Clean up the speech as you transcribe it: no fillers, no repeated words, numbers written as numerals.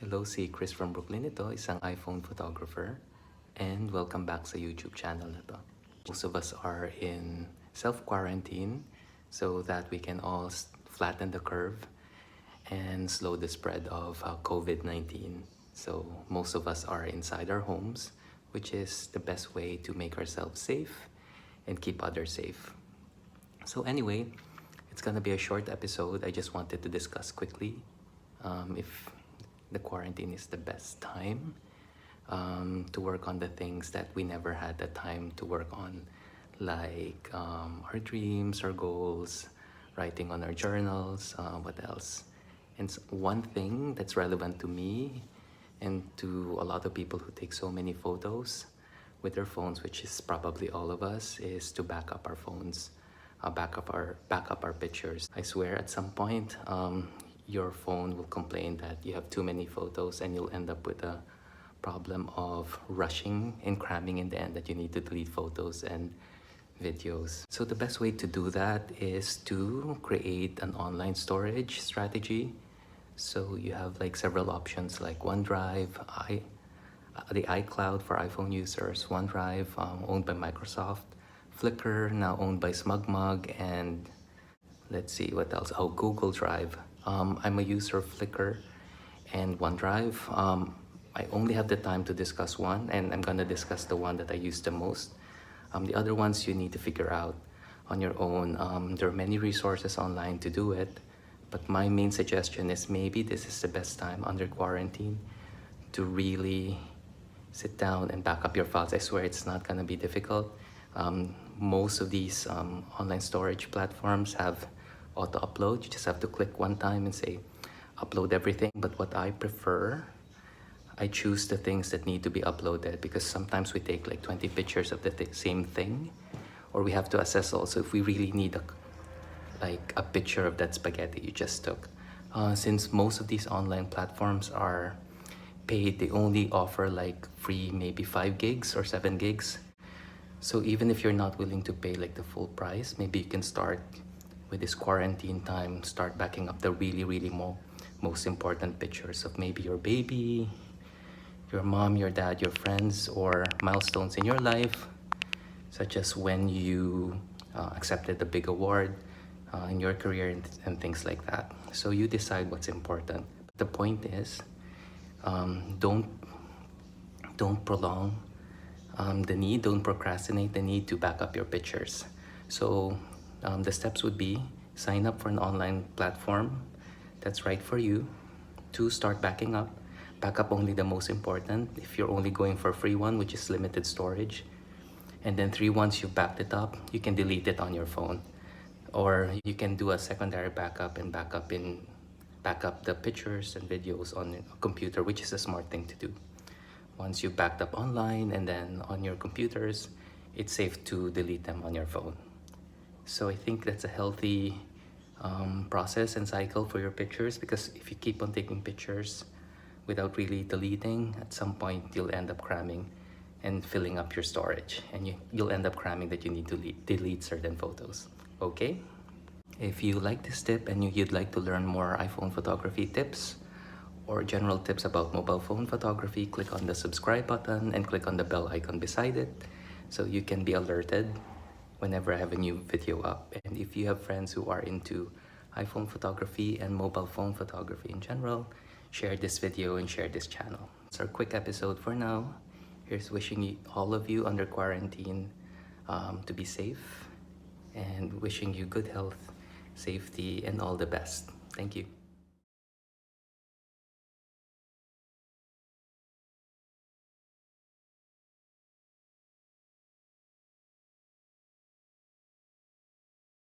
Hello, si Chris from Brooklyn ito, isang iPhone photographer. And welcome back sa YouTube channel na to. Most of us are in self-quarantine so that we can all flatten the curve and slow the spread of COVID-19. So most of us are inside our homes, which is the best way to make ourselves safe and keep others safe. So anyway, it's gonna be a short episode. I just wanted to discuss quickly if the quarantine is the best time to work on the things that we never had the time to work on, like our dreams, our goals, writing on our journals, what else? And one thing that's relevant to me and to a lot of people who take so many photos with their phones, which is probably all of us, is to back up our phones, back up our pictures. I swear at some point your phone will complain that you have too many photos and you'll end up with a problem of rushing and cramming in the end that you need to delete photos and videos. So the best way to do that is to create an online storage strategy. So you have like several options like OneDrive, the iCloud for iPhone users, OneDrive owned by Microsoft, Flickr now owned by SmugMug, and let's see what else. Oh, Google Drive. I'm a user of Flickr and OneDrive. I only have the time to discuss one, and I'm gonna discuss the one that I use the most. The other ones you need to figure out on your own. There are many resources online to do it, but my main suggestion is maybe this is the best time under quarantine to really sit down and back up your files. I swear it's not gonna be difficult. Most of these online storage platforms have auto upload. You just have to click one time and say upload everything. But what I prefer, I choose the things that need to be uploaded, because sometimes we take like 20 pictures of the same thing, or we have to assess also if we really need a picture of that spaghetti you just took. Since most of these online platforms are paid, they only offer like free maybe 5 gigs or 7 gigs. So even if you're not willing to pay like the full price, maybe you can start with this quarantine time, start backing up the really most important pictures of maybe your baby, your mom, your dad, your friends, or milestones in your life, such as when you accepted a big award in your career and things like that. So you decide what's important. The point is, don't prolong don't procrastinate the need to back up your pictures. So the steps would be: sign up for an online platform that's right for you. 2, start backing up. Back up only the most important if you're only going for a free one, which is limited storage. And then 3, once you've backed it up, you can delete it on your phone. Or you can do a secondary backup and back up the pictures and videos on a computer, which is a smart thing to do. Once you've backed up online and then on your computers, it's safe to delete them on your phone. So I think that's a healthy process and cycle for your pictures, because if you keep on taking pictures without really deleting, at some point you'll end up cramming and filling up your storage, and you'll end up cramming that you need to delete certain photos. Okay? If you like this tip and you'd like to learn more iPhone photography tips or general tips about mobile phone photography, click on the subscribe button and click on the bell icon beside it so you can be alerted whenever I have a new video up. And if you have friends who are into iPhone photography and mobile phone photography in general, share this video and share this channel. It's our quick episode for now. Here's wishing all of you under quarantine to be safe, and wishing you good health, safety, and all the best. Thank you.